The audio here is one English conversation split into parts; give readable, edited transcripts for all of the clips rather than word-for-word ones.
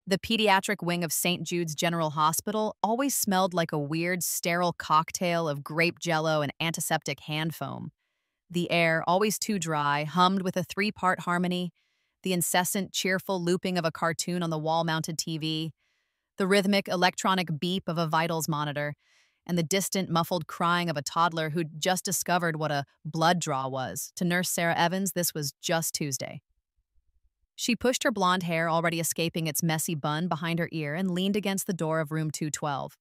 The pediatric wing of St. Jude's General Hospital always smelled like a weird, sterile cocktail of grape jello and antiseptic hand foam. The air, always too dry, hummed with a three-part harmony, the incessant, cheerful looping of a cartoon on the wall-mounted TV, the rhythmic, electronic beep of a vitals monitor, and the distant, muffled crying of a toddler who'd just discovered what a blood draw was. To Nurse Sarah Evans, this was just Tuesday. She pushed her blonde hair, already escaping its messy bun, behind her ear and leaned against the door of room 212.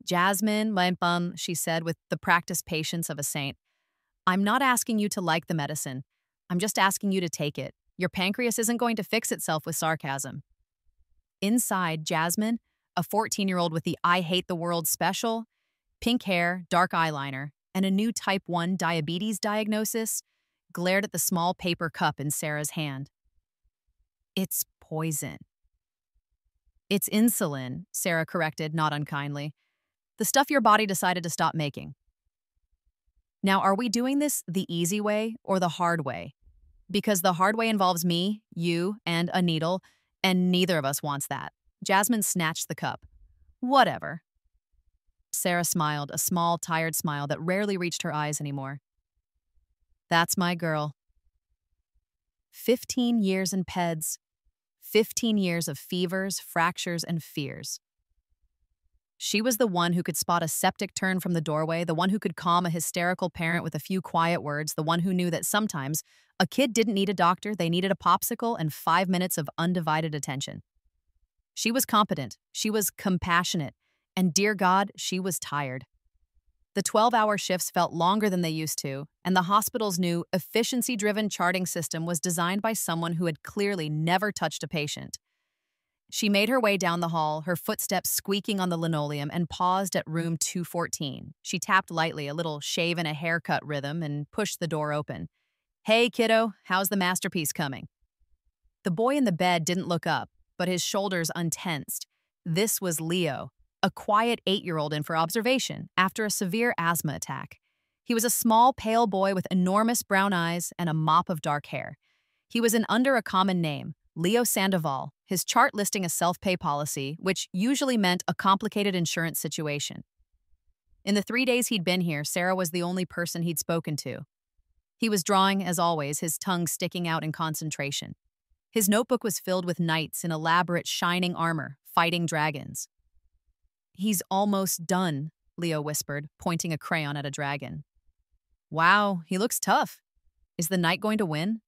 "Jasmine, my bum," she said with the practiced patience of a saint. "I'm not asking you to like the medicine. I'm just asking you to take it. Your pancreas isn't going to fix itself with sarcasm." Inside, Jasmine, a 14-year-old with the I hate the world special, pink hair, dark eyeliner, and a new type 1 diabetes diagnosis, glared at the small paper cup in Sarah's hand. "It's poison." "It's insulin," Sarah corrected, not unkindly. "The stuff your body decided to stop making." "Now, are we doing this the easy way or the hard way? Because the hard way involves me, you, and a needle, and neither of us wants that." Jasmine snatched the cup. "Whatever." Sarah smiled, a small, tired smile that rarely reached her eyes anymore. "That's my girl." 15 years in PEDS. 15 years of fevers, fractures, and fears. She was the one who could spot a septic turn from the doorway, the one who could calm a hysterical parent with a few quiet words, the one who knew that sometimes a kid didn't need a doctor, they needed a popsicle and 5 minutes of undivided attention. She was competent, she was compassionate, and dear God, she was tired. The 12-hour shifts felt longer than they used to, and the hospital's new efficiency-driven charting system was designed by someone who had clearly never touched a patient. She made her way down the hall, her footsteps squeaking on the linoleum, and paused at room 214. She tapped lightly, a little shave and a haircut rhythm, and pushed the door open. "Hey, kiddo, how's the masterpiece coming?" The boy in the bed didn't look up, but his shoulders untensed. This was Leo, a quiet 8-year-old in for observation after a severe asthma attack. He was a small, pale boy with enormous brown eyes and a mop of dark hair. He was under a common name, Leo Sandoval, his chart listing a self-pay policy, which usually meant a complicated insurance situation. In the 3 days he'd been here, Sarah was the only person he'd spoken to. He was drawing, as always, his tongue sticking out in concentration. His notebook was filled with knights in elaborate, shining armor, fighting dragons. "He's almost done," Leo whispered, pointing a crayon at a dragon. "Wow, he looks tough. Is the knight going to win?"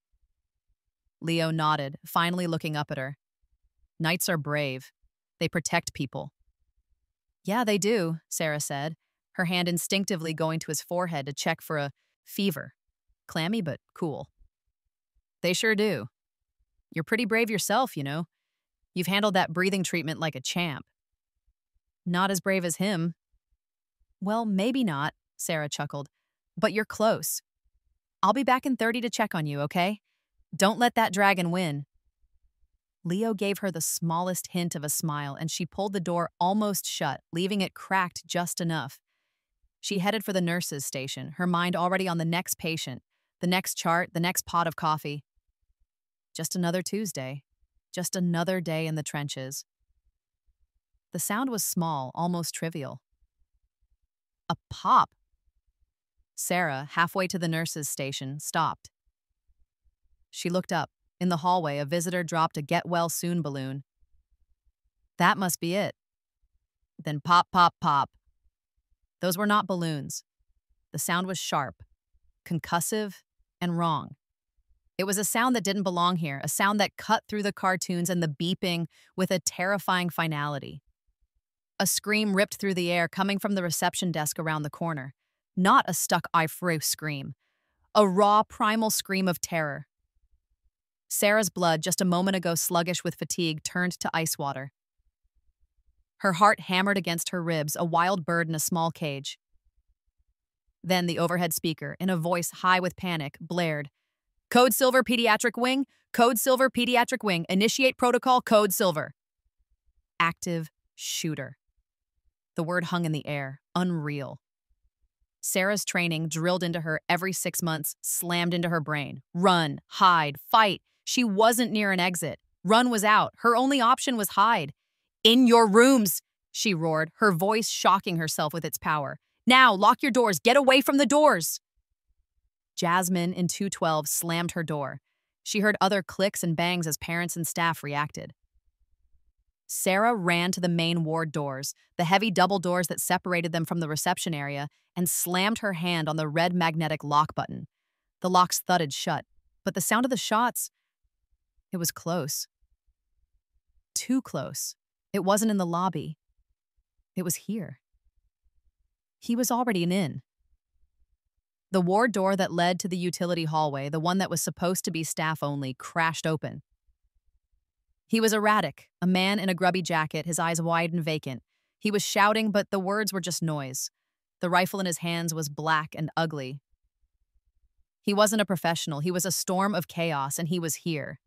Leo nodded, finally looking up at her. "Knights are brave. They protect people." "Yeah, they do," Sarah said, her hand instinctively going to his forehead to check for a fever. Clammy but cool. "They sure do. You're pretty brave yourself, you know. You've handled that breathing treatment like a champ." "Not as brave as him." "Well, maybe not," Sarah chuckled. "But you're close. I'll be back in 30 to check on you, okay? Don't let that dragon win." Leo gave her the smallest hint of a smile, and she pulled the door almost shut, leaving it cracked just enough. She headed for the nurse's station, her mind already on the next patient, the next chart, the next pot of coffee. Just another Tuesday. Just another day in the trenches. The sound was small, almost trivial. A pop. Sarah, halfway to the nurse's station, stopped. She looked up. In the hallway, a visitor dropped a get-well-soon balloon. That must be it. Then pop, pop, pop. Those were not balloons. The sound was sharp, concussive, and wrong. It was a sound that didn't belong here, a sound that cut through the cartoons and the beeping with a terrifying finality. A scream ripped through the air, coming from the reception desk around the corner. Not a stuck-eye-fro scream. A raw, primal scream of terror. Sarah's blood, just a moment ago sluggish with fatigue, turned to ice water. Her heart hammered against her ribs, a wild bird in a small cage. Then the overhead speaker, in a voice high with panic, blared, "Code Silver Pediatric Wing, Code Silver Pediatric Wing, initiate protocol Code Silver." Active shooter. The word hung in the air, unreal. Sarah's training, drilled into her every 6 months, slammed into her brain. Run, hide, fight. She wasn't near an exit. Run was out. Her only option was hide. "In your rooms," she roared, her voice shocking herself with its power. "Now, lock your doors. Get away from the doors." Jasmine in 212 slammed her door. She heard other clicks and bangs as parents and staff reacted. Sarah ran to the main ward doors, the heavy double doors that separated them from the reception area, and slammed her hand on the red magnetic lock button. The locks thudded shut, but the sound of the shots, it was close. Too close. It wasn't in the lobby. It was here. He was already in. The ward door that led to the utility hallway, the one that was supposed to be staff only, crashed open. He was erratic, a man in a grubby jacket, his eyes wide and vacant. He was shouting, but the words were just noise. The rifle in his hands was black and ugly. He wasn't a professional. He was a storm of chaos, and he was here.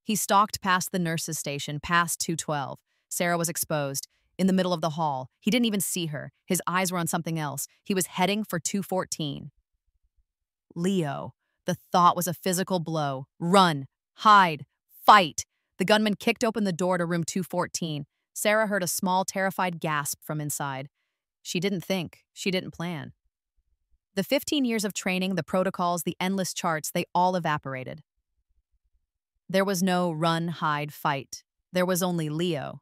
He stalked past the nurse's station, past 212. Sarah was exposed, in the middle of the hall. He didn't even see her. His eyes were on something else. He was heading for 214. Leo. The thought was a physical blow. Run. Hide. Fight. The gunman kicked open the door to room 214. Sarah heard a small, terrified gasp from inside. She didn't think. She didn't plan. The 15 years of training, the protocols, the endless charts, they all evaporated. There was no run, hide, fight. There was only Leo.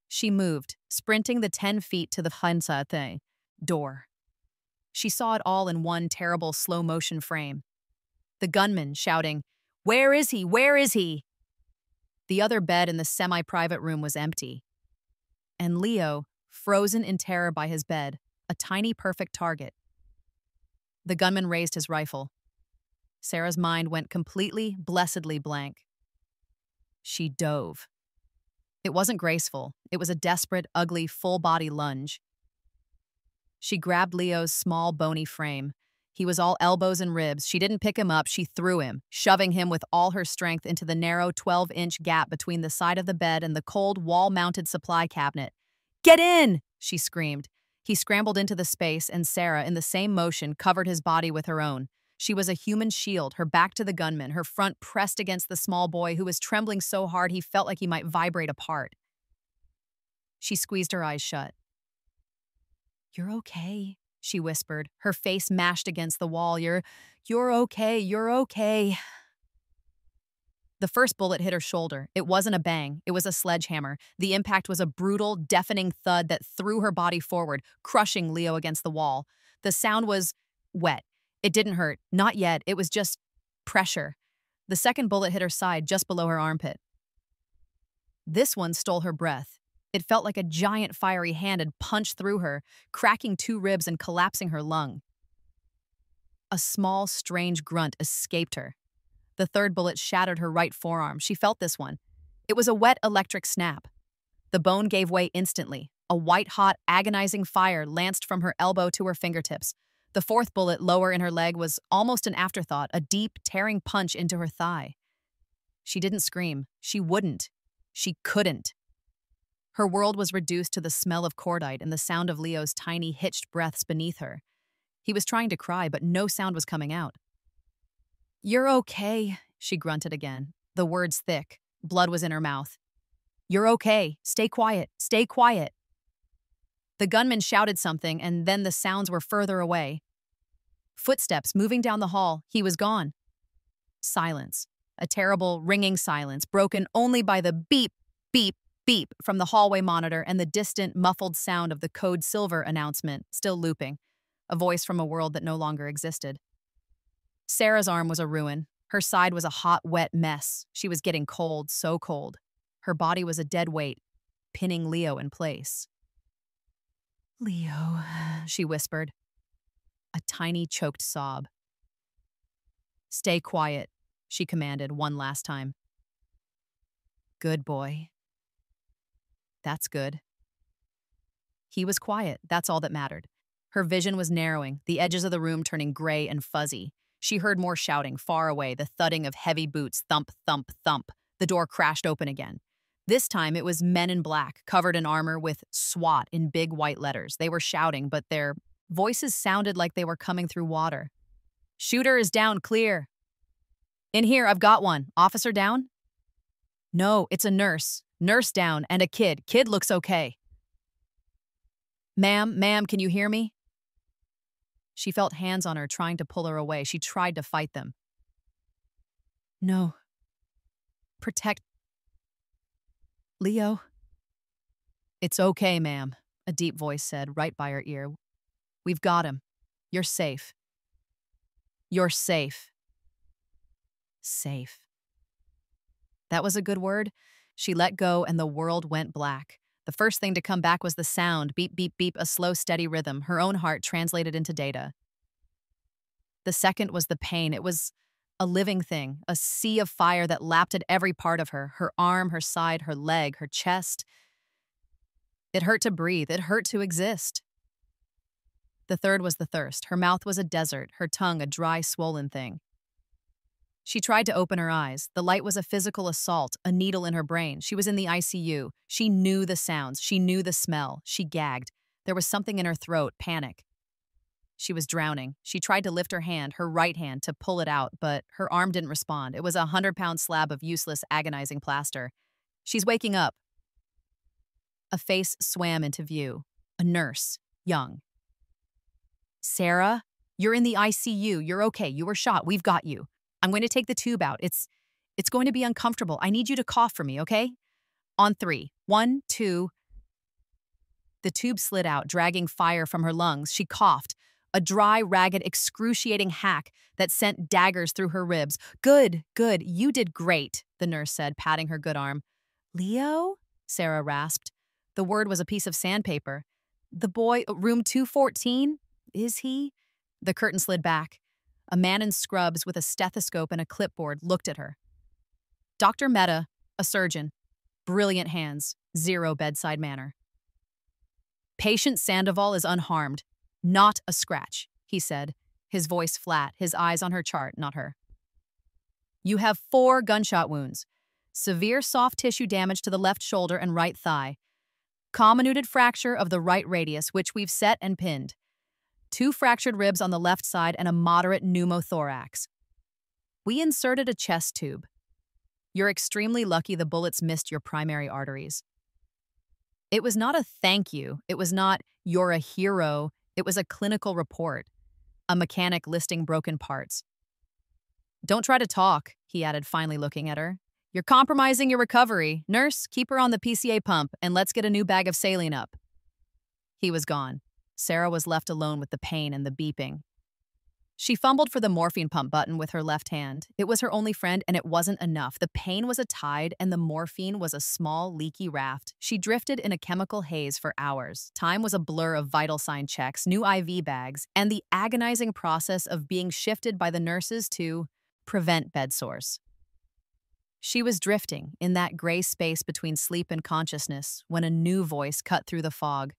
She moved, sprinting the 10 feet to the Hansate door. She saw it all in one terrible slow-motion frame. The gunman shouting, "Where is he? Where is he?" The other bed in the semi-private room was empty. And Leo, frozen in terror by his bed, a tiny perfect target. The gunman raised his rifle. Sarah's mind went completely, blessedly blank. She dove. It wasn't graceful. It was a desperate, ugly, full-body lunge. She grabbed Leo's small, bony frame. He was all elbows and ribs. She didn't pick him up. She threw him, shoving him with all her strength into the narrow 12-inch gap between the side of the bed and the cold, wall-mounted supply cabinet. "Get in!" she screamed. He scrambled into the space, and Sarah, in the same motion, covered his body with her own. She was a human shield, her back to the gunman, her front pressed against the small boy who was trembling so hard he felt like he might vibrate apart. She squeezed her eyes shut. "You're okay," she whispered, her face mashed against the wall. You're okay, you're okay." The first bullet hit her shoulder. It wasn't a bang, it was a sledgehammer. The impact was a brutal, deafening thud that threw her body forward, crushing Leo against the wall. The sound was wet. It didn't hurt. Not yet. It was just pressure. The second bullet hit her side, just below her armpit. This one stole her breath. It felt like a giant fiery hand had punched through her, cracking 2 ribs and collapsing her lung. A small, strange grunt escaped her. The third bullet shattered her right forearm. She felt this one. It was a wet electric snap. The bone gave way instantly. A white-hot, agonizing fire lanced from her elbow to her fingertips. The fourth bullet lower in her leg was almost an afterthought, a deep, tearing punch into her thigh. She didn't scream. She wouldn't. She couldn't. Her world was reduced to the smell of cordite and the sound of Leo's tiny, hitched breaths beneath her. He was trying to cry, but no sound was coming out. "You're okay," she grunted again, the words thick. Blood was in her mouth. "You're okay. Stay quiet. Stay quiet." The gunman shouted something, and then the sounds were further away. Footsteps moving down the hall. He was gone. Silence. A terrible, ringing silence, broken only by the beep, beep, beep from the hallway monitor and the distant, muffled sound of the Code Silver announcement, still looping, a voice from a world that no longer existed. Sarah's arm was a ruin. Her side was a hot, wet mess. She was getting cold, so cold. Her body was a dead weight, pinning Leo in place. "Leo," she whispered. A tiny, choked sob. "Stay quiet," she commanded one last time. "Good boy." "That's good." He was quiet. That's all that mattered. Her vision was narrowing, the edges of the room turning gray and fuzzy. She heard more shouting, far away, the thudding of heavy boots, thump, thump, thump. The door crashed open again. This time it was men in black, covered in armor with SWAT in big white letters. They were shouting, but their voices sounded like they were coming through water. "Shooter is down, clear." "In here, I've got one. Officer down?" No, it's a nurse. Nurse down and a kid. Kid looks okay. Ma'am, can you hear me? She felt hands on her trying to pull her away. She tried to fight them. No. Protect Leo. It's okay, ma'am, a deep voice said right by her ear. We've got him. You're safe. You're safe. Safe. That was a good word. She let go and the world went black. The first thing to come back was the sound, beep, beep, beep, a slow, steady rhythm, her own heart translated into data. The second was the pain. It was a living thing, a sea of fire that lapped at every part of her arm, her side, her leg, her chest. It hurt to breathe. It hurt to exist. The third was the thirst. Her mouth was a desert, her tongue a dry, swollen thing. She tried to open her eyes. The light was a physical assault, a needle in her brain. She was in the ICU. She knew the sounds. She knew the smell. She gagged. There was something in her throat, panic. She was drowning. She tried to lift her hand, her right hand, to pull it out, but her arm didn't respond. It was a 100-pound slab of useless, agonizing plaster. She's waking up. A face swam into view. A nurse, young. Sarah, you're in the ICU. You're okay. You were shot. We've got you. I'm going to take the tube out. It's going to be uncomfortable. I need you to cough for me, okay? On 3. 1, 2. The tube slid out, dragging fire from her lungs. She coughed, a dry, ragged, excruciating hack that sent daggers through her ribs. Good. You did great, the nurse said, patting her good arm. Leo? Sarah rasped. The word was a piece of sandpaper. The boy, room 214? Is he? The curtain slid back. A man in scrubs with a stethoscope and a clipboard looked at her. Dr. Mehta, a surgeon. Brilliant hands, zero bedside manner. Patient Sandoval is unharmed. Not a scratch, he said, his voice flat, his eyes on her chart, not her. You have 4 gunshot wounds. Severe soft tissue damage to the left shoulder and right thigh. Comminuted fracture of the right radius, which we've set and pinned. 2 fractured ribs on the left side and a moderate pneumothorax. We inserted a chest tube. You're extremely lucky the bullets missed your primary arteries. It was not a thank you. It was not, you're a hero. It was a clinical report. A mechanic listing broken parts. Don't try to talk, he added, finally looking at her. You're compromising your recovery. Nurse, keep her on the PCA pump and let's get a new bag of saline up. He was gone. Sarah was left alone with the pain and the beeping. She fumbled for the morphine pump button with her left hand. It was her only friend, and it wasn't enough. The pain was a tide, and the morphine was a small, leaky raft. She drifted in a chemical haze for hours. Time was a blur of vital sign checks, new IV bags, and the agonizing process of being shifted by the nurses to prevent bed sores. She was drifting in that gray space between sleep and consciousness when a new voice cut through the fog.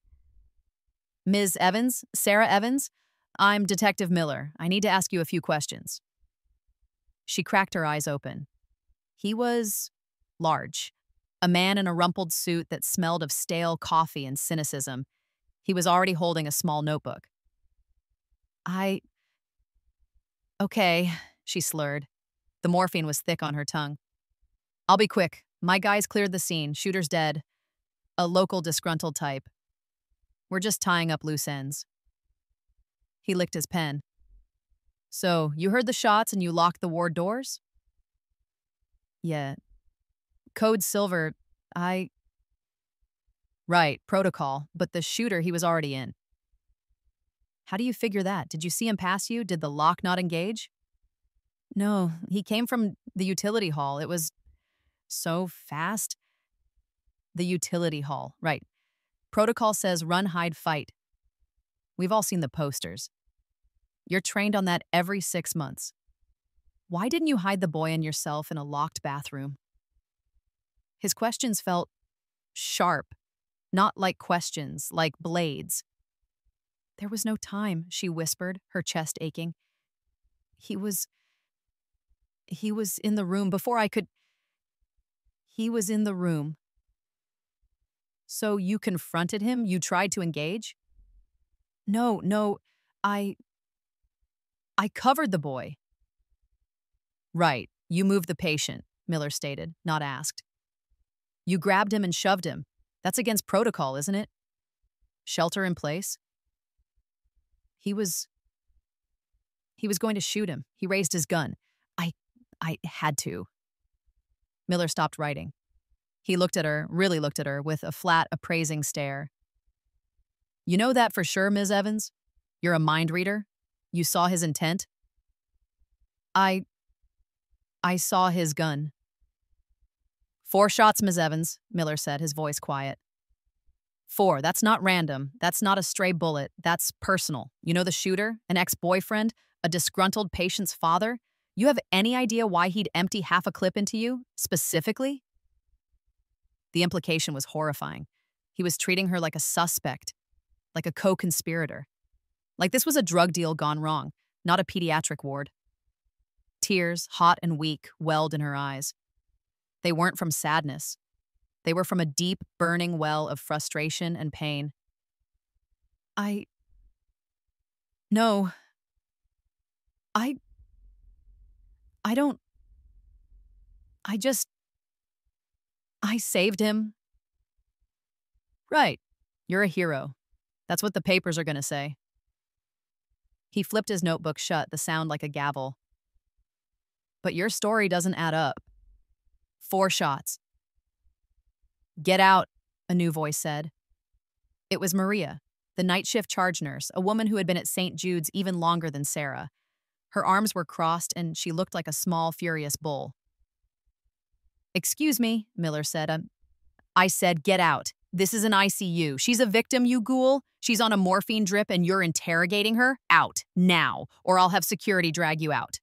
Ms. Evans? Sarah Evans? I'm Detective Miller. I need to ask you a few questions. She cracked her eyes open. He was large, a man in a rumpled suit that smelled of stale coffee and cynicism. He was already holding a small notebook. Okay, she slurred. The morphine was thick on her tongue. I'll be quick. My guys cleared the scene. Shooter's dead. A local disgruntled type. We're just tying up loose ends. He licked his pen. So, you heard the shots and you locked the ward doors? Yeah. Code Silver, Right, protocol, but the shooter, he was already in. How do you figure that? Did you see him pass you? Did the lock not engage? No, he came from the utility hall. It was so fast. The utility hall, right. Protocol says run, hide, fight. We've all seen the posters. You're trained on that every 6 months. Why didn't you hide the boy and yourself in a locked bathroom? His questions felt sharp, not like questions, like blades. There was no time, she whispered, her chest aching. He was in the room before I could. He was in the room. So you confronted him? You tried to engage? No, I covered the boy. Right, you moved the patient, Miller stated, not asked. You grabbed him and shoved him. That's against protocol, isn't it? Shelter in place? He was going to shoot him. He raised his gun. I I had to. Miller stopped writing. He looked at her, really looked at her, with a flat, appraising stare. You know that for sure, Ms. Evans? You're a mind reader? You saw his intent? I saw his gun. 4 shots, Ms. Evans, Miller said, his voice quiet. 4, that's not random. That's not a stray bullet. That's personal. You know the shooter? An ex-boyfriend? A disgruntled patient's father? You have any idea why he'd empty half a clip into you, specifically? The implication was horrifying. He was treating her like a suspect, like a co-conspirator. Like this was a drug deal gone wrong, not a pediatric ward. Tears, hot and weak, welled in her eyes. They weren't from sadness. They were from a deep, burning well of frustration and pain. No. I don't. I saved him. Right. You're a hero. That's what the papers are going to say. He flipped his notebook shut, the sound like a gavel. But your story doesn't add up. 4 shots. Get out, a new voice said. It was Maria, the night shift charge nurse, a woman who had been at St. Jude's even longer than Sarah. Her arms were crossed and she looked like a small, furious bull. Excuse me, Miller said. I said get out. This is an ICU. She's a victim, you ghoul. She's on a morphine drip and you're interrogating her? Out, now, or I'll have security drag you out.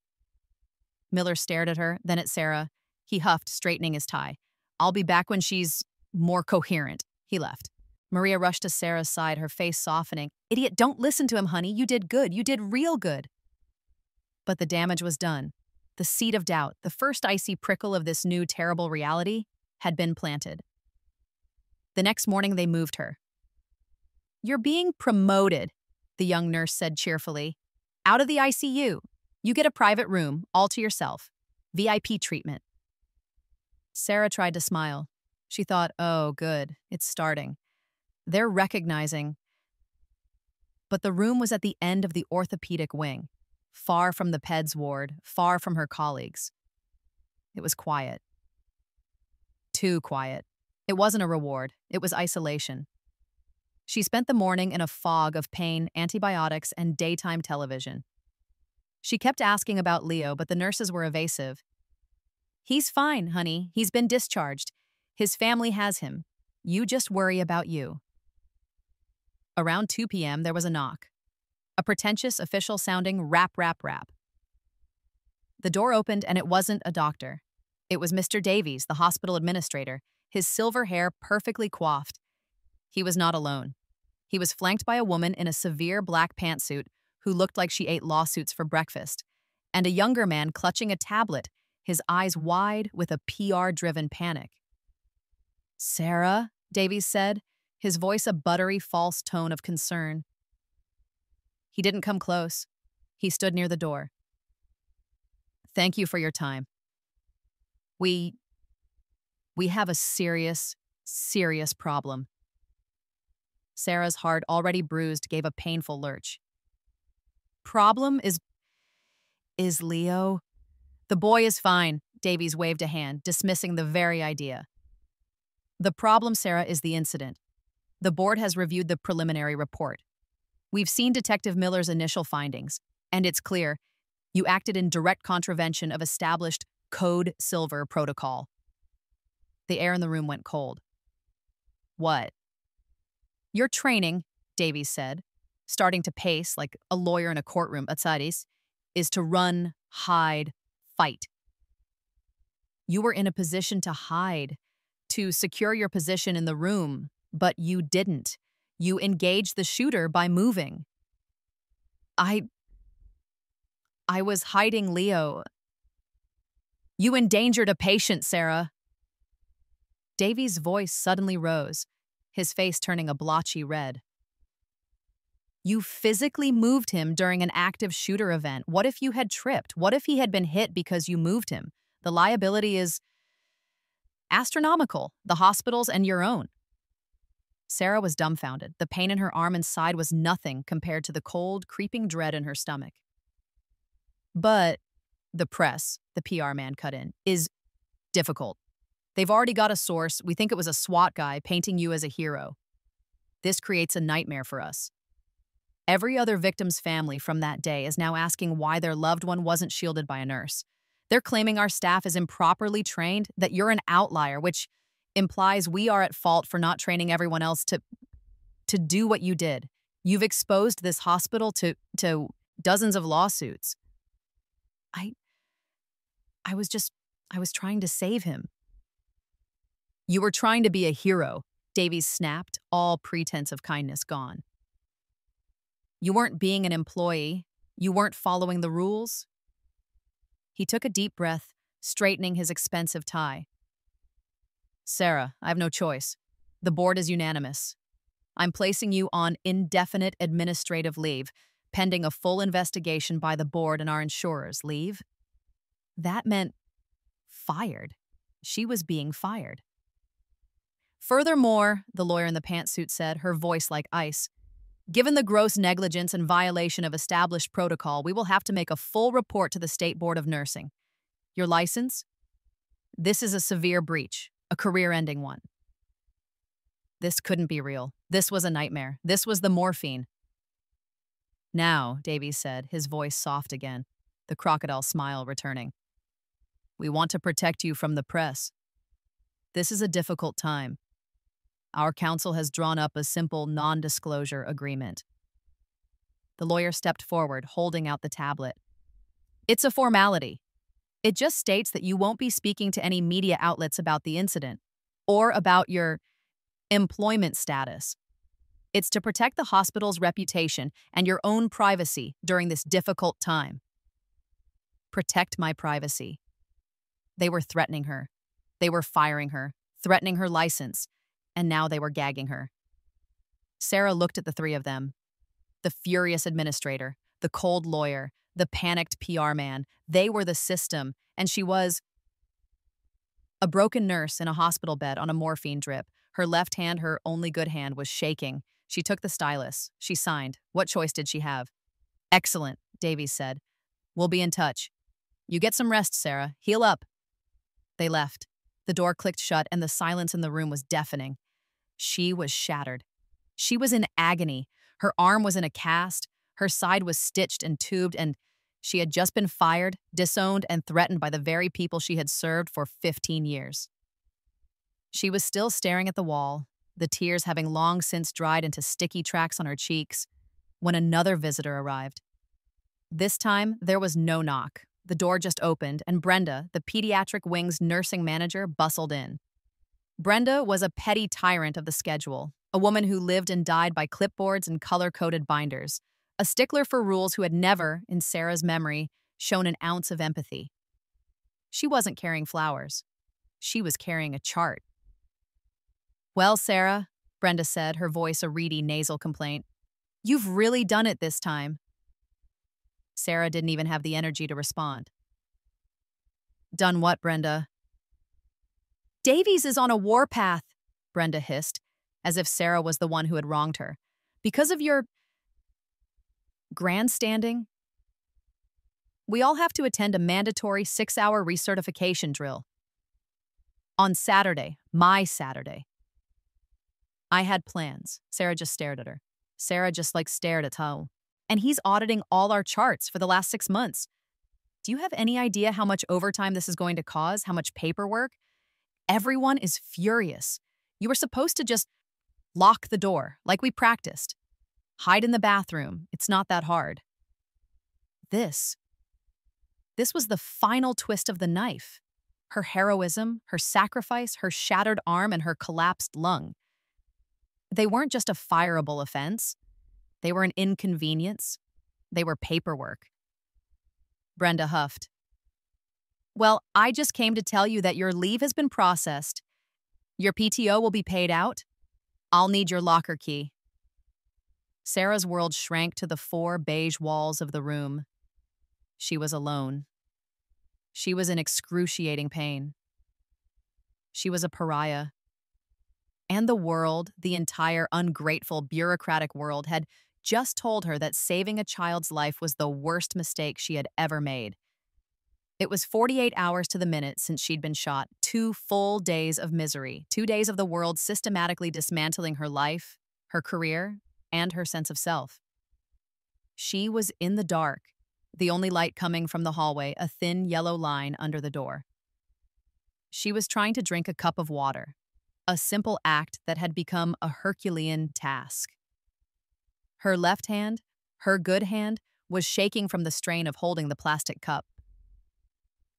Miller stared at her, then at Sarah. He huffed, straightening his tie. I'll be back when she's more coherent. He left. Maria rushed to Sarah's side, her face softening. Idiot, don't listen to him, honey. You did good. You did real good. But the damage was done. The seed of doubt, the first icy prickle of this new terrible reality, had been planted. The next morning they moved her. You're being promoted, the young nurse said cheerfully. Out of the ICU. You get a private room, all to yourself. VIP treatment. Sarah tried to smile. She thought, oh, good, it's starting. They're recognizing. But the room was at the end of the orthopedic wing, far from the peds ward, far from her colleagues. It was quiet. Too quiet. It wasn't a reward. It was isolation. She spent the morning in a fog of pain, antibiotics, and daytime television. She kept asking about Leo, but the nurses were evasive. He's fine, honey. He's been discharged. His family has him. You just worry about you. Around 2 p.m., there was a knock. A pretentious, official-sounding rap, rap, rap. The door opened, and it wasn't a doctor. It was Mr. Davies, the hospital administrator, his silver hair perfectly coiffed. He was not alone. He was flanked by a woman in a severe black pantsuit who looked like she ate lawsuits for breakfast, and a younger man clutching a tablet, his eyes wide with a PR-driven panic. Sarah, Davies said, his voice a buttery, false tone of concern. He didn't come close. He stood near the door. Thank you for your time. We have a serious, serious problem. Sarah's heart, already bruised, gave a painful lurch. Problem is Leo? The boy is fine, Davies waved a hand, dismissing the very idea. The problem, Sarah, is the incident. The board has reviewed the preliminary report. We've seen Detective Miller's initial findings, and it's clear you acted in direct contravention of established Code Silver protocol. The air in the room went cold. What? Your training, Davies said, starting to pace like a lawyer in a courtroom, Atsadis, is to run, hide, fight. You were in a position to hide, to secure your position in the room, but you didn't. You engaged the shooter by moving. I was hiding Leo. You endangered a patient, Sarah. Davies' voice suddenly rose, his face turning a blotchy red. You physically moved him during an active shooter event. What if you had tripped? What if he had been hit because you moved him? The liability is Astronomical, the hospital's and your own. Sarah was dumbfounded. The pain in her arm and side was nothing compared to the cold, creeping dread in her stomach. But the press, the PR man cut in, is difficult. They've already got a source. We think it was a SWAT guy painting you as a hero. This creates a nightmare for us. Every other victim's family from that day is now asking why their loved one wasn't shielded by a nurse. They're claiming our staff is improperly trained, that you're an outlier, which implies we are at fault for not training everyone else to do what you did. You've exposed this hospital to dozens of lawsuits. I was trying to save him. You were trying to be a hero, Davies snapped, all pretense of kindness gone. You weren't being an employee. You weren't following the rules. He took a deep breath, straightening his expensive tie. Sarah, I have no choice. The board is unanimous. I'm placing you on indefinite administrative leave, pending a full investigation by the board and our insurers. Leave? That meant fired. She was being fired. Furthermore, the lawyer in the pantsuit said, her voice like ice, given the gross negligence and violation of established protocol, we will have to make a full report to the State Board of Nursing. Your license? This is a severe breach, a career-ending one. This couldn't be real. This was a nightmare. This was the morphine. Now, Davies said, his voice soft again, the crocodile smile returning. We want to protect you from the press. This is a difficult time. Our counsel has drawn up a simple non-disclosure agreement. The lawyer stepped forward, holding out the tablet. It's a formality. It just states that you won't be speaking to any media outlets about the incident or about your employment status. It's to protect the hospital's reputation and your own privacy during this difficult time. Protect my privacy. They were threatening her. They were firing her, threatening her license, and now they were gagging her. Sarah looked at the three of them. The furious administrator, the cold lawyer, the panicked PR man. They were the system, and she was a broken nurse in a hospital bed on a morphine drip. Her left hand, her only good hand, was shaking. She took the stylus. She signed. What choice did she have? Excellent, Davies said. We'll be in touch. You get some rest, Sarah. Heal up. They left. The door clicked shut, and the silence in the room was deafening. She was shattered. She was in agony. Her arm was in a cast. Her side was stitched and tubed, and she had just been fired, disowned, and threatened by the very people she had served for 15 years. She was still staring at the wall, the tears having long since dried into sticky tracks on her cheeks, when another visitor arrived. This time, there was no knock. The door just opened, and Brenda, the pediatric wing's nursing manager, bustled in. Brenda was a petty tyrant of the schedule, a woman who lived and died by clipboards and color-coded binders, a stickler for rules who had never, in Sarah's memory, shown an ounce of empathy. She wasn't carrying flowers. She was carrying a chart. Well, Sarah, Brenda said, her voice a reedy nasal complaint, you've really done it this time. Sarah didn't even have the energy to respond. Done what, Brenda? Davies is on a warpath, Brenda hissed, as if Sarah was the one who had wronged her. Because of your grandstanding? We all have to attend a mandatory 6-hour recertification drill. On Saturday, my Saturday. I had plans. Sarah just stared at her. Sarah just stared at Ho. And he's auditing all our charts for the last 6 months. Do you have any idea how much overtime this is going to cause? How much paperwork? Everyone is furious. You were supposed to just lock the door, like we practiced. Hide in the bathroom. It's not that hard. This was the final twist of the knife. Her heroism, her sacrifice, her shattered arm, and her collapsed lung. They weren't just a fireable offense. They were an inconvenience. They were paperwork. Brenda huffed. Well, I just came to tell you that your leave has been processed. Your PTO will be paid out. I'll need your locker key. Sarah's world shrank to the 4 beige walls of the room. She was alone. She was in excruciating pain. She was a pariah. And the world, the entire ungrateful bureaucratic world, had just told her that saving a child's life was the worst mistake she had ever made. It was 48 hours to the minute since she'd been shot, 2 full days of misery, 2 days of the world systematically dismantling her life, her career, and her sense of self. She was in the dark, the only light coming from the hallway, a thin yellow line under the door. She was trying to drink a cup of water, a simple act that had become a Herculean task. Her left hand, her good hand, was shaking from the strain of holding the plastic cup.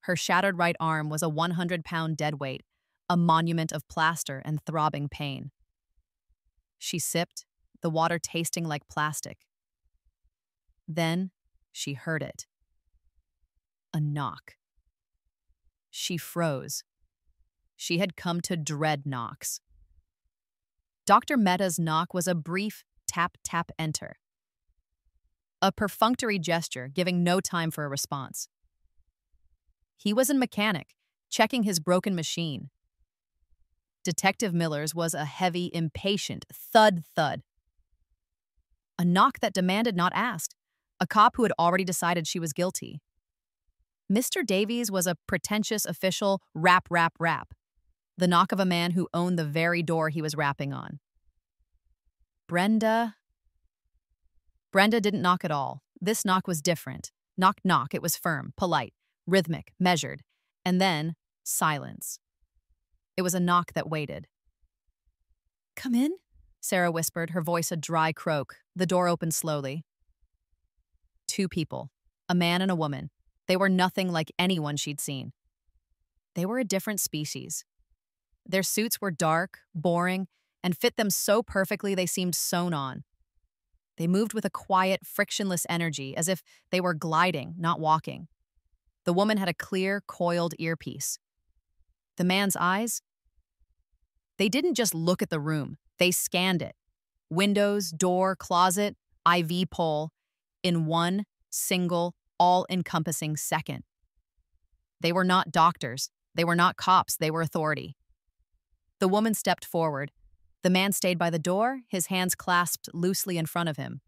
Her shattered right arm was a 100-pound deadweight, a monument of plaster and throbbing pain. She sipped, the water tasting like plastic. Then she heard it. A knock. She froze. She had come to dread knocks. Dr. Mehta's knock was a brief tap, tap, enter. A perfunctory gesture, giving no time for a response. He was a mechanic, checking his broken machine. Detective Miller's was a heavy, impatient thud, thud. A knock that demanded not asked, a cop who had already decided she was guilty. Mr. Davies was a pretentious official rap, rap, rap. The knock of a man who owned the very door he was rapping on. Brenda didn't knock at all. This knock was different. Knock, knock. It was firm, polite, rhythmic, measured. And then, silence. It was a knock that waited. "Come in?" Sarah whispered, her voice a dry croak. The door opened slowly. 2 people, a man and a woman. They were nothing like anyone she'd seen. They were a different species. Their suits were dark, boring, and fit them so perfectly they seemed sewn on. They moved with a quiet, frictionless energy, as if they were gliding, not walking. The woman had a clear, coiled earpiece. The man's eyes? They didn't just look at the room, they scanned it. Windows, door, closet, IV pole, in one single, all-encompassing second. They were not doctors, they were not cops, they were authority. The woman stepped forward. The man stayed by the door, his hands clasped loosely in front of him.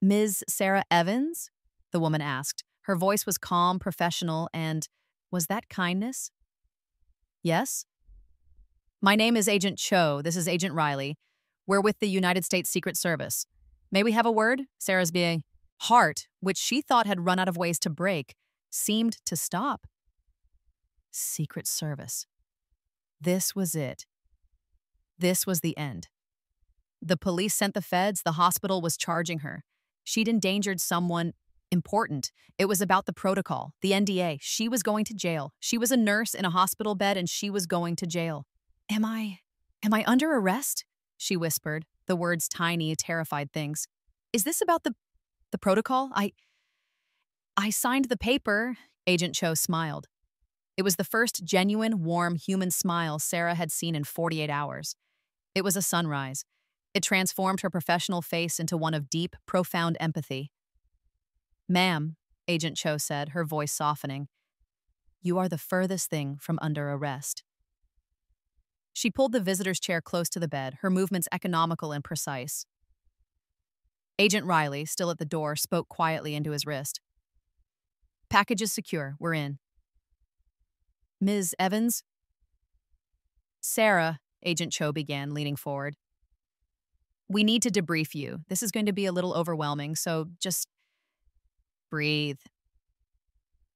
"Ms. Sarah Evans?" the woman asked. Her voice was calm, professional, and was that kindness? "Yes?" "My name is Agent Cho. This is Agent Riley. We're with the United States Secret Service. May we have a word?" Sarah's big heart, which she thought had run out of ways to break, seemed to stop. Secret Service. This was it. This was the end. The police sent the feds, the hospital was charging her. She'd endangered someone important. It was about the protocol, the NDA. She was going to jail. She was a nurse in a hospital bed and she was going to jail. Am I under arrest?" she whispered, the words tiny, terrified things. "Is this about the protocol? I signed the paper." Agent Cho smiled. It was the first genuine, warm, human smile Sarah had seen in 48 hours. It was a sunrise. It transformed her professional face into one of deep, profound empathy. "Ma'am," Agent Cho said, her voice softening, "you are the furthest thing from under arrest." She pulled the visitor's chair close to the bed, her movements economical and precise. Agent Riley, still at the door, spoke quietly into his wrist. "Package is secure. We're in." "Ms. Evans?" "Sarah," Agent Cho began, leaning forward. "We need to debrief you. This is going to be a little overwhelming, so just breathe."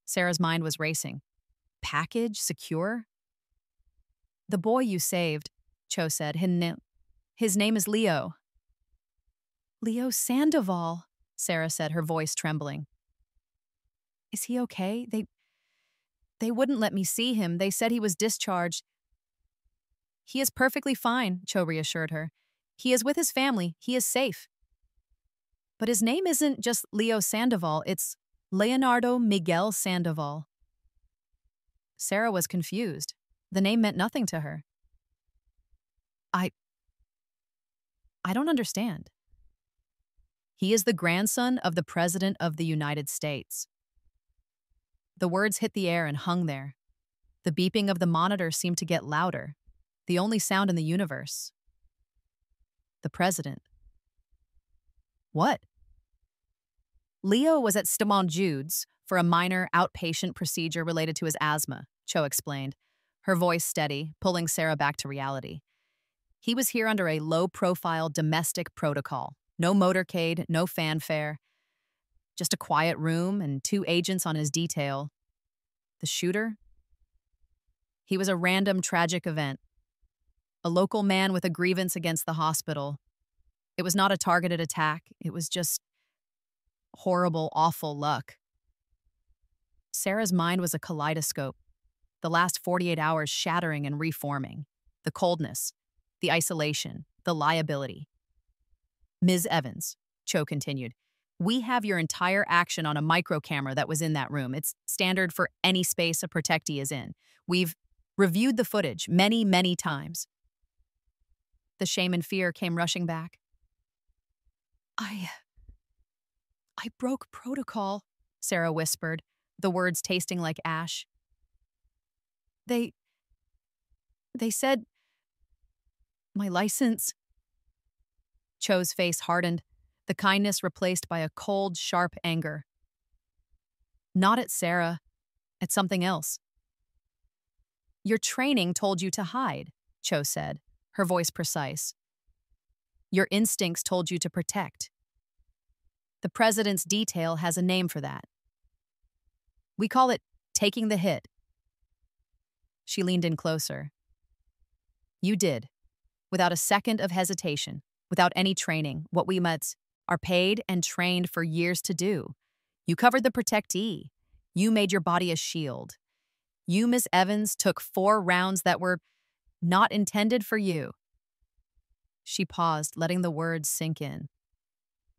Sarah's mind was racing. Package? Secure? "The boy you saved," Cho said. His name is Leo." "Leo Sandoval," Sarah said, her voice trembling. "Is he okay? They wouldn't let me see him. They said he was discharged." "He is perfectly fine," Cho reassured her. "He is with his family. He is safe." "But his name isn't just Leo Sandoval. It's Leonardo Miguel Sandoval." Sarah was confused. The name meant nothing to her. I don't understand." "He is the grandson of the President of the United States." The words hit the air and hung there. The beeping of the monitor seemed to get louder, the only sound in the universe. The president. What? Leo was at Stamon Jude's for a minor outpatient procedure related to his asthma, Cho explained, her voice steady, pulling Sarah back to reality. He was here under a low-profile domestic protocol. No motorcade, no fanfare. Just a quiet room and 2 agents on his detail. The shooter? He was a random tragic event. A local man with a grievance against the hospital. It was not a targeted attack. It was just horrible, awful luck. Sarah's mind was a kaleidoscope, the last 48 hours shattering and reforming. The coldness, the isolation, the liability. Ms. Evans, Cho continued, we have your entire action on a micro camera that was in that room. It's standard for any space a protectee is in. We've reviewed the footage many, many times. The shame and fear came rushing back. I broke protocol, Sarah whispered, the words tasting like ash. They said my license. Cho's face hardened, the kindness replaced by a cold, sharp anger. Not at Sarah, at something else. Your training told you to hide, Cho said, her voice precise. Your instincts told you to protect. The president's detail has a name for that. We call it taking the hit. She leaned in closer. You did, without a second of hesitation, without any training, what we mutts are paid and trained for years to do. You covered the protectee. You made your body a shield. You, Miss Evans, took 4 rounds that were not intended for you. She paused, letting the words sink in.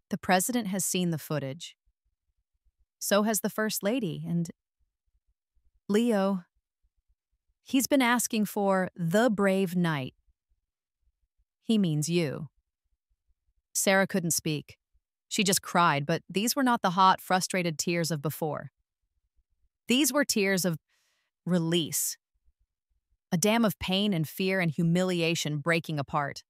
The president has seen the footage. So has the First Lady, and Leo, he's been asking for the brave knight. He means you. Sarah couldn't speak. She just cried, but these were not the hot, frustrated tears of before. These were tears of release. A dam of pain and fear and humiliation breaking apart.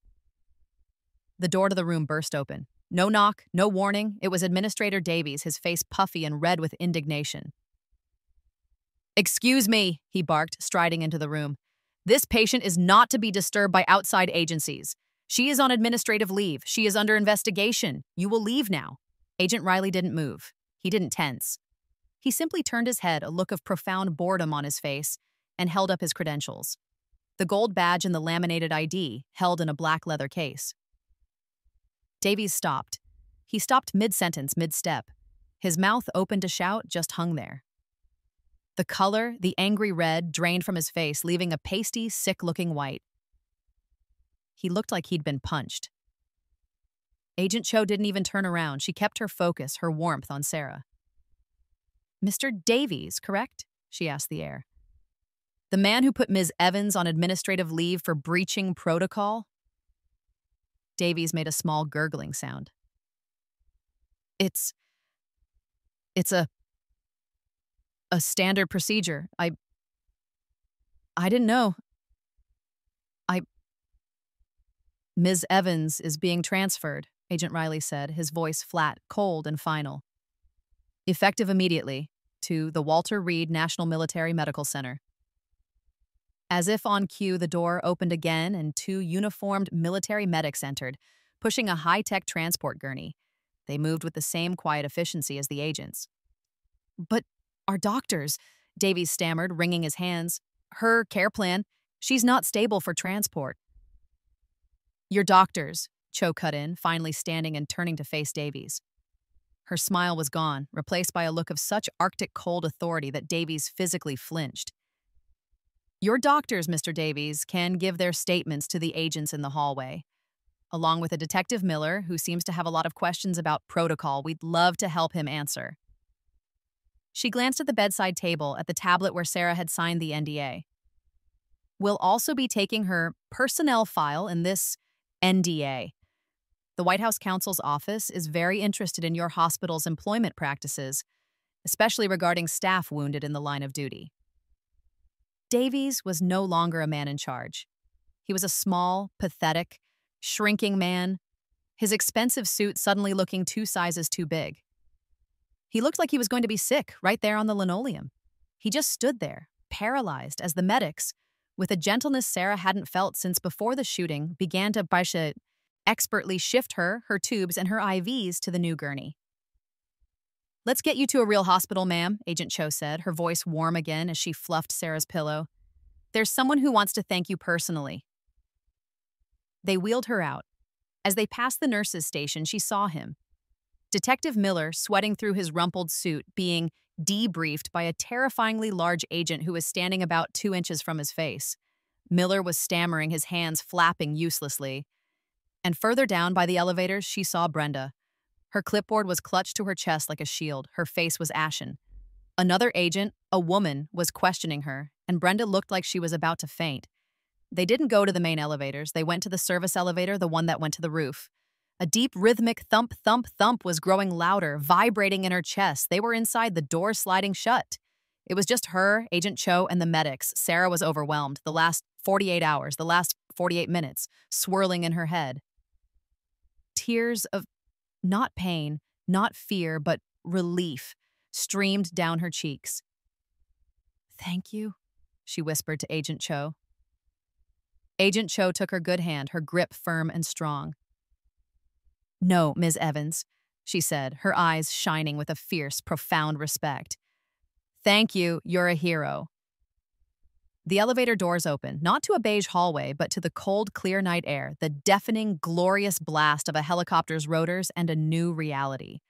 The door to the room burst open. No knock, no warning. It was Administrator Davies, his face puffy and red with indignation. Excuse me, he barked, striding into the room. This patient is not to be disturbed by outside agencies. She is on administrative leave. She is under investigation. You will leave now. Agent Riley didn't move. He didn't tense. He simply turned his head, a look of profound boredom on his face, and held up his credentials. The gold badge and the laminated ID held in a black leather case. Davies stopped. He stopped mid-sentence, mid-step. His mouth, open to shout, just hung there. The color, the angry red, drained from his face, leaving a pasty, sick-looking white. He looked like he'd been punched. Agent Cho didn't even turn around. She kept her focus, her warmth on Sarah. Mr. Davies, correct? She asked the air. The man who put Ms. Evans on administrative leave for breaching protocol? Davies made a small gurgling sound. It's a standard procedure. I didn't know. Ms. Evans is being transferred, Agent Riley said, his voice flat, cold, and final. Effective immediately, to the Walter Reed National Military Medical Center. As if on cue, the door opened again and 2 uniformed military medics entered, pushing a high-tech transport gurney. They moved with the same quiet efficiency as the agents. But our doctors, Davies stammered, wringing his hands. Her care plan, she's not stable for transport. Your doctors, Cho cut in, finally standing and turning to face Davies. Her smile was gone, replaced by a look of such Arctic cold authority that Davies physically flinched. Your doctors, Mr. Davies, can give their statements to the agents in the hallway. Along with a Detective Miller, who seems to have a lot of questions about protocol, we'd love to help him answer. She glanced at the bedside table, at the tablet where Sarah had signed the NDA. We'll also be taking her personnel file in this NDA. The White House Counsel's office is very interested in your hospital's employment practices, especially regarding staff wounded in the line of duty. Davies was no longer a man in charge. He was a small, pathetic, shrinking man, his expensive suit suddenly looking 2 sizes too big. He looked like he was going to be sick right there on the linoleum. He just stood there, paralyzed, as the medics, with a gentleness Sarah hadn't felt since before the shooting, began to expertly shift her tubes, and her IVs to the new gurney. "Let's get you to a real hospital, ma'am," Agent Cho said, her voice warm again as she fluffed Sarah's pillow. "There's someone who wants to thank you personally." They wheeled her out. As they passed the nurse's station, she saw him. Detective Miller, sweating through his rumpled suit, being debriefed by a terrifyingly large agent who was standing about 2 inches from his face. Miller was stammering, his hands flapping uselessly. And further down by the elevators, she saw Brenda. Her clipboard was clutched to her chest like a shield. Her face was ashen. Another agent, a woman, was questioning her, and Brenda looked like she was about to faint. They didn't go to the main elevators. They went to the service elevator, the one that went to the roof. A deep, rhythmic thump, thump, thump was growing louder, vibrating in her chest. They were inside, the door sliding shut. It was just her, Agent Cho, and the medics. Sarah was overwhelmed. The last 48 hours, the last 48 minutes, swirling in her head. Tears of not pain, not fear, but relief streamed down her cheeks. "Thank you," she whispered to Agent Cho. Agent Cho took her good hand, her grip firm and strong. "No, Ms. Evans," she said, her eyes shining with a fierce, profound respect. "Thank you, you're a hero." The elevator doors opened, not to a beige hallway, but to the cold, clear night air, the deafening, glorious blast of a helicopter's rotors, and a new reality.